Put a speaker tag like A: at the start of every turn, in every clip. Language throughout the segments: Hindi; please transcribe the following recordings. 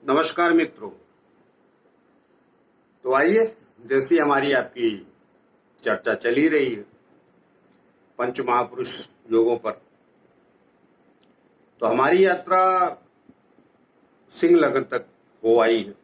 A: नमस्कार मित्रों। तो आइए, जैसी हमारी आपकी चर्चा चली रही है पंच महापुरुष योगों पर, तो हमारी यात्रा सिंह लगन तक हो आई है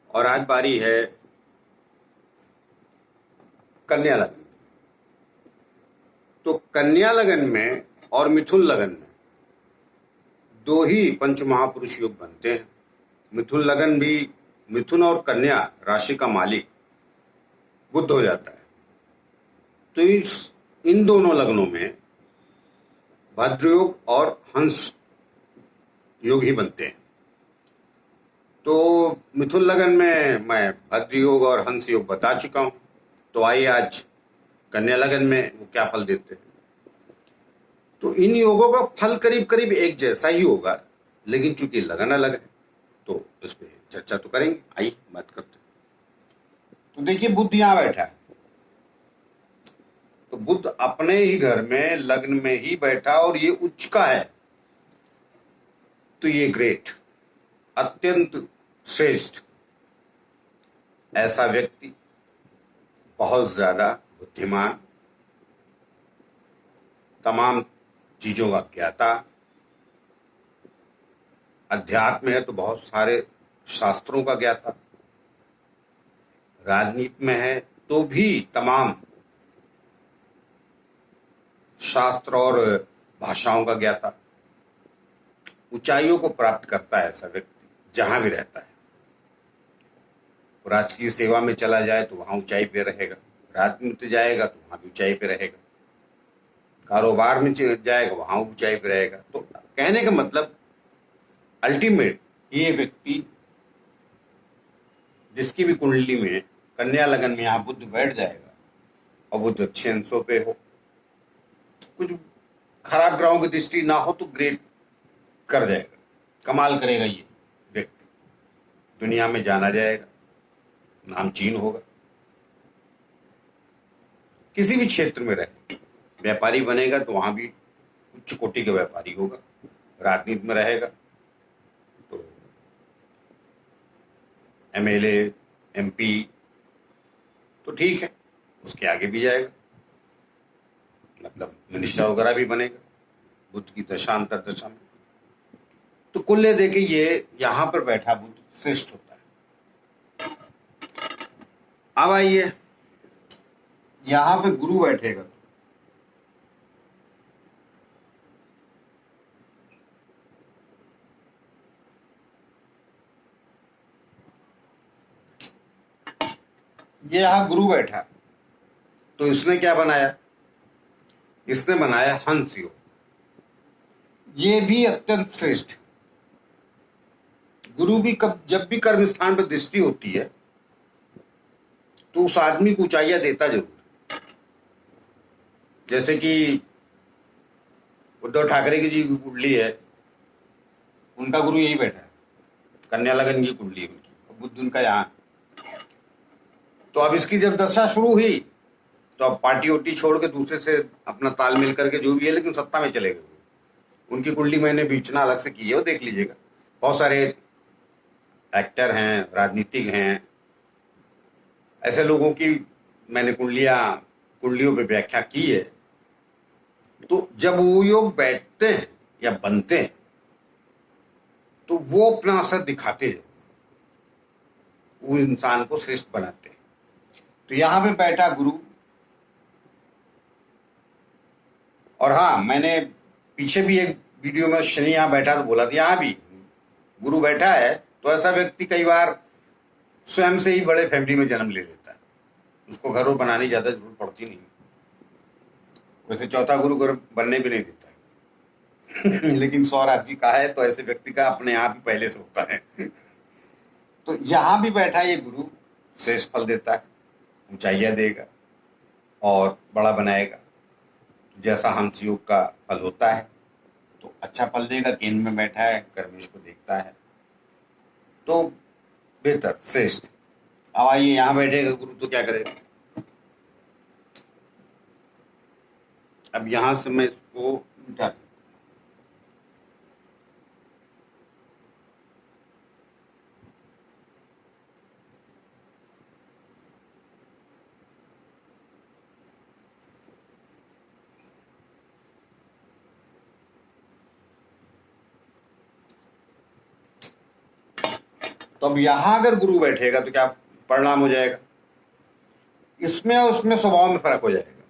A: और आज बारी है कन्या लगन। तो कन्या लगन में और मिथुन लगन में दो ही पंच महापुरुष योग बनते हैं। मिथुन लगन भी, मिथुन और कन्या राशि का मालिक बुध हो जाता है। तो इन दोनों लग्नों में भद्रयोग और हंस योग ही बनते हैं। तो मिथुन लगन में मैं भद्र योग और हंस योग बता चुका हूं। तो आइए आज कन्या लगन में वो क्या फल देते हैं। तो इन योगों का फल करीब करीब एक जैसा ही होगा, लेकिन चूंकि लगन अलग है तो इस पे चर्चा तो करेंगे। आइए बात करते हैं। तो देखिए, बुध यहां बैठा है, तो बुध अपने ही घर में लग्न में ही बैठा और ये उच्च का है। तो ये ग्रेट, अत्यंत श्रेष्ठ ऐसा व्यक्ति, बहुत ज्यादा बुद्धिमान, तमाम चीजों का ज्ञाता, अध्यात्म है तो बहुत सारे शास्त्रों का ज्ञाता, राजनीति में है तो भी तमाम शास्त्र और भाषाओं का ज्ञाता, ऊंचाइयों को प्राप्त करता है ऐसा व्यक्ति जहां भी रहता है। राजकीय सेवा में चला जाए तो वहां ऊंचाई पे रहेगा, राजनीति जाएगा तो वहां भी ऊंचाई पे रहेगा, कारोबार में जाएगा वहां ऊंचाई पे रहेगा। तो कहने का मतलब अल्टीमेट, ये व्यक्ति जिसकी भी कुंडली में कन्या लगन में यहाँ बुध बैठ जाएगा और बुध अच्छे अंशों पे हो, कुछ खराब ग्रहों की दृष्टि ना हो तो ग्रेट कर जाएगा, कमाल करेगा। ये व्यक्ति दुनिया में जाना जाएगा, नामचीन होगा, किसी भी क्षेत्र में रहे। व्यापारी बनेगा तो वहां भी उच्च कोटि का व्यापारी होगा, राजनीति में रहेगा तो एमएलए एमपी तो ठीक है, उसके आगे भी जाएगा, मतलब मिनिस्टर वगैरह भी बनेगा बुध की दशा अंतर दशा में। तो कुल देके ये यहां पर बैठा बुध श्रेष्ठ होता है। अब आइए, यहां पे गुरु बैठेगा तो ये यहां गुरु बैठा, तो इसने क्या बनाया, इसने बनाया हंस योग। ये भी अत्यंत श्रेष्ठ। गुरु भी जब भी कर्म स्थान पर दृष्टि होती है तो उस आदमी को ऊंचाइयां देता जरूर। जैसे कि उद्धव ठाकरे की जी की कुंडली है, उनका गुरु यही बैठा है, कन्या लगन की कुंडली है उनकी, बुद्ध उनका यहाँ। तो अब इसकी जब दशा शुरू हुई तो अब पार्टी वोटी छोड़ के दूसरे से अपना तालमेल करके जो भी है, लेकिन सत्ता में चले गए। उनकी कुंडली मैंने बीचना अलग से की है, वो देख लीजिएगा। बहुत सारे एक्टर हैं, राजनीतिक हैं, ऐसे लोगों की मैंने कुंडलियों पे व्याख्या की है। तो जब वो योग बैठते हैं या बनते हैं तो वो अपना असर दिखाते हैं, वो इंसान को श्रेष्ठ बनाते हैं। तो यहां पे बैठा गुरु, और हाँ, मैंने पीछे भी एक वीडियो में शनि यहां बैठा तो बोला था, यहां भी गुरु बैठा है तो ऐसा व्यक्ति कई बार स्वयं से ही बड़े फैमिली में जन्म ले लेता है, उसको घर बनाने ज्यादा जरूरत पड़ती नहीं। वैसे चौथा गुरु घर बनने भी नहीं देता है लेकिन 100 राशि का है तो ऐसे व्यक्ति का अपने आप ही पहले से होता है तो यहां भी बैठा ये गुरु श्रेष्ठ फल देता है, ऊंचाइयां देगा और बड़ा बनाएगा। जैसा हंस योग का फल होता है तो अच्छा फल देगा। केंद्र में बैठा है, कर्मेश को देखता है तो बेहतर श्रेष्ठ। अब आइए, यहां बैठेगा गुरु तो क्या करेगा। अब यहां से मैं इसको मिटा, तो अब यहां अगर गुरु बैठेगा तो क्या परिणाम हो जाएगा, इसमें और उसमें स्वभाव में फर्क हो जाएगा।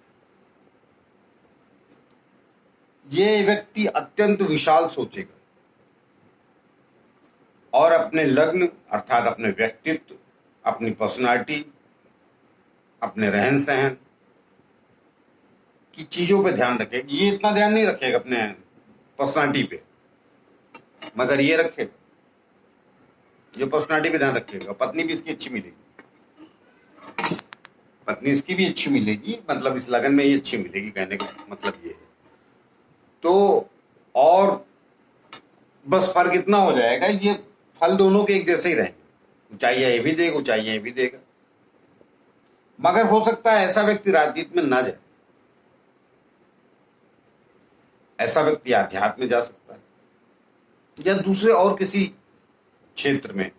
A: ये व्यक्ति अत्यंत विशाल सोचेगा और अपने लग्न अर्थात अपने व्यक्तित्व, अपनी पर्सनालिटी, अपने रहन सहन की चीजों पे ध्यान रखेगा। ये इतना ध्यान नहीं रखेगा अपने पर्सनालिटी पे, मगर ये रखेगा, जो पर्सनालिटी पे ध्यान रखेगा। पत्नी भी इसकी अच्छी मिलेगी, पत्नी इसकी भी अच्छी मिलेगी, मतलब इस लगन में ही अच्छी मिलेगी, कहने का मतलब ये है। तो और बस फर्क इतना हो जाएगा, ये फल दोनों के एक जैसे ही रहेंगे, ऊंचाइयां ये भी देगा, ऊंचाइयां ये भी देगा। मगर हो सकता है ऐसा व्यक्ति राजनीति में ना जाए, ऐसा व्यक्ति आध्यात्म में जा सकता है या दूसरे और किसी क्षेत्र में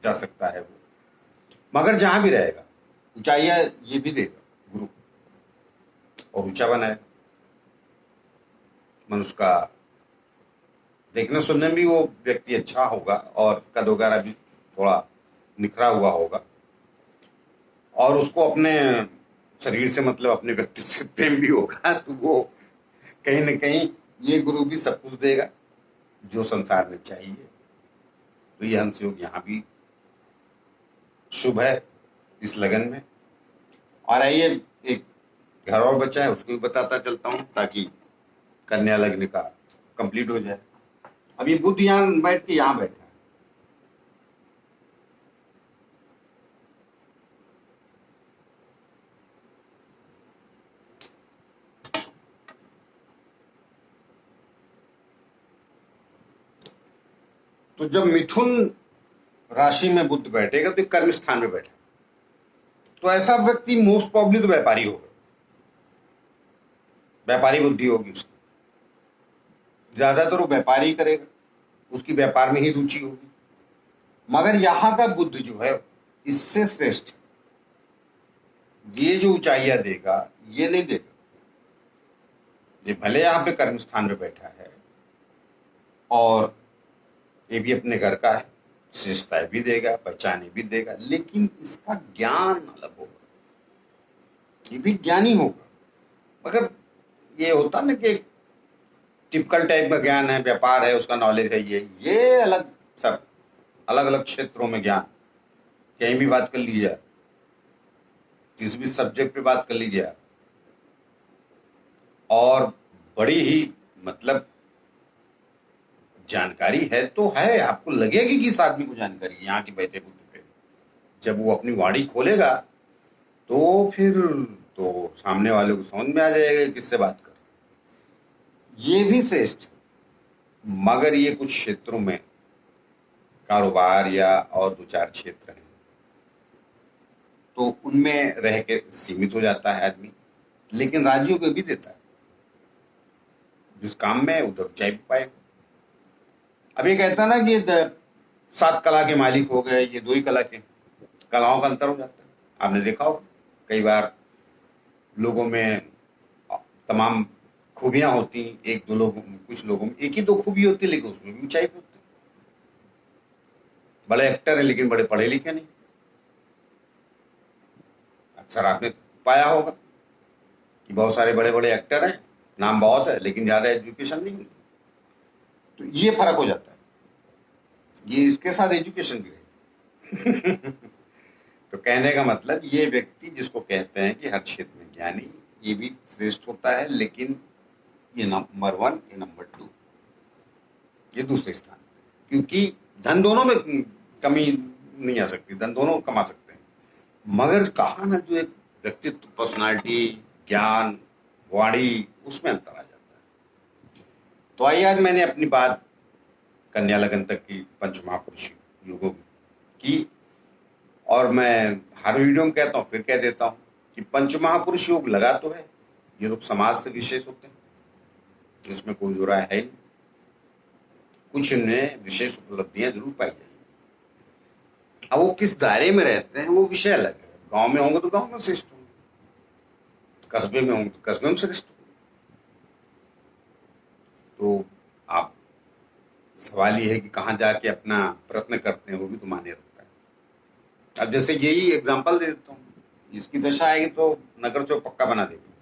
A: जा सकता है वो, मगर जहां भी रहेगा ऊंचाइयां ये भी देगा गुरु, और ऊंचा बनाएगा। मनुष्य का देखने सुनने में भी वो व्यक्ति अच्छा होगा और कद वगैरह भी थोड़ा निखरा हुआ होगा, और उसको अपने शरीर से मतलब अपने व्यक्ति से प्रेम भी होगा। तो वो कहीं न कहीं ये गुरु भी सब कुछ देगा जो संसार में चाहिए। तो ये हंस योग यहाँ भी शुभ है इस लगन में। और आइए एक घर और बचा है, उसको भी बताता चलता हूँ ताकि कन्या लग्न का कंप्लीट हो जाए। अब ये बुध यहाँ बैठ के यहाँ बैठा है, तो जब मिथुन राशि में बुध बैठेगा तो कर्म स्थान में बैठा, तो ऐसा व्यक्ति मोस्ट प्रॉब्ली तो व्यापारी होगा, व्यापारी बुद्धि होगी उसकी, ज्यादातर वो व्यापारी करेगा, उसकी व्यापार में ही रुचि होगी। मगर यहां का बुद्ध जो है इससे श्रेष्ठ, ये जो ऊंचाइयां देगा ये नहीं देगा। ये भले यहां पे कर्म स्थान में बैठा है और ये भी अपने घर का है, श्रेष्ठताएं भी देगा, पहचाने भी देगा, लेकिन इसका ज्ञान अलग होगा, ये भी ज्ञानी होगा। मगर ये होता ना कि टिपिकल टाइप का ज्ञान है, व्यापार है, उसका नॉलेज है, ये अलग, सब अलग अलग क्षेत्रों में ज्ञान, कहीं भी बात कर लीजिए, किसी भी सब्जेक्ट पे बात कर लीजिए, और बड़ी ही मतलब जानकारी है तो है, आपको लगेगी कि इस आदमी को जानकारी है यहाँ की बैठे बुद्ध पे। जब वो अपनी वाणी खोलेगा तो फिर तो सामने वाले को समझ में आ जाएगा किससे बात कर। ये भी श्रेष्ठ, मगर ये कुछ क्षेत्रों में कारोबार या और दो चार क्षेत्र हैं तो उनमें रह के सीमित हो जाता है आदमी, लेकिन राज्यों को भी देता है, जिस काम में उधर ऊंचाई भी पाएगा। अब ये कहता ना कि 7 कला के मालिक हो गए, ये 2 ही कला के, कलाओं का अंतर हो जाता है। आपने देखा होगा कई बार लोगों में तमाम खूबियां होती, एक दो लोग, कुछ लोगों में एक ही 2 खूबी होती, लेकिन उसमें भी ऊंचाई पे होती। बड़े एक्टर हैं लेकिन बड़े पढ़े लिखे नहीं, अक्सर आपने पाया होगा कि बहुत सारे बड़े बड़े एक्टर हैं, नाम बहुत है लेकिन ज्यादा एजुकेशन नहीं। तो ये फर्क हो जाता है, ये इसके साथ एजुकेशन भी है। तो कहने का मतलब ये व्यक्ति जिसको कहते हैं कि हर क्षेत्र में ज्ञानी, ये भी श्रेष्ठ होता है, लेकिन ये नंबर 1, ये नंबर 2, ये दूसरे स्थान, क्योंकि धन दोनों में कमी नहीं आ सकती, धन दोनों कमा सकते हैं, मगर कहा ना जो एक व्यक्तित्व, पर्सनालिटी, ज्ञान, वाणी, उसमें अंतर आ जाता है। तो आइए आज मैंने अपनी बात कन्या लगन तक की पंच महापुरुष योगों की, और मैं हर वीडियो में कहता हूँ, फिर कह देता हूँ कि पंच महापुरुष योग लगा तो है, ये लोग समाज से विशेष होते हैं, इसमें कोई जो राय है नहीं, कुछ इनमें विशेष उपलब्धियां जरूर पाई जाएंगी। अब वो किस दायरे में रहते हैं वो विषय अलग है। गांव में होंगे तो गांव में श्रेष्ठ होंगे, कस्बे में होंगे तो कस्बे में श्रेष्ठ होंगे। तो आप, सवाल ये है कि कहाँ जाके अपना प्रयत्न करते हैं, वो भी तो मायने रखता है। अब जैसे यही एग्जांपल दे देता हूँ, इसकी दशा आएगी तो नगर चौक पक्का बना देगी,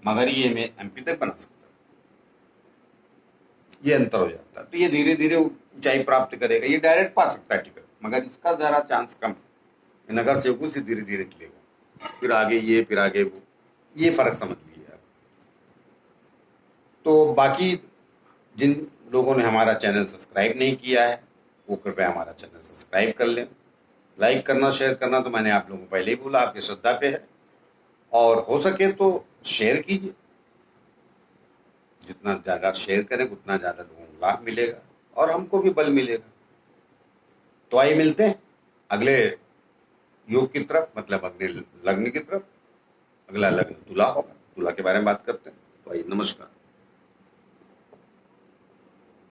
A: मगर ये मैं एमपी तक बना सकता, ये अंतर हो जाता है। तो ये धीरे धीरे ऊंचाई प्राप्त करेगा, ये डायरेक्ट पा सकता है टिकट, मगर इसका जरा चांस कम है, नगर सेवकों से धीरे धीरे निकलेगा, फिर आगे ये फिर आगे वो, ये फर्क समझ लीजिए आप। तो बाकी जिन लोगों ने हमारा चैनल सब्सक्राइब नहीं किया है वो कृपया हमारा चैनल सब्सक्राइब कर लें। लाइक करना शेयर करना तो मैंने आप लोगों को पहले ही बोला, आपकी श्रद्धा पे है, और हो सके तो शेयर कीजिए, जितना ज़्यादा शेयर करें उतना ज़्यादा लोगों को लाभ मिलेगा और हमको भी बल मिलेगा। तो आइए मिलते हैं अगले योग की तरफ, मतलब अगले लग्न की तरफ। अगला लग्न तुला होगा, तुला के बारे में बात करते हैं। तो आइए, नमस्कार।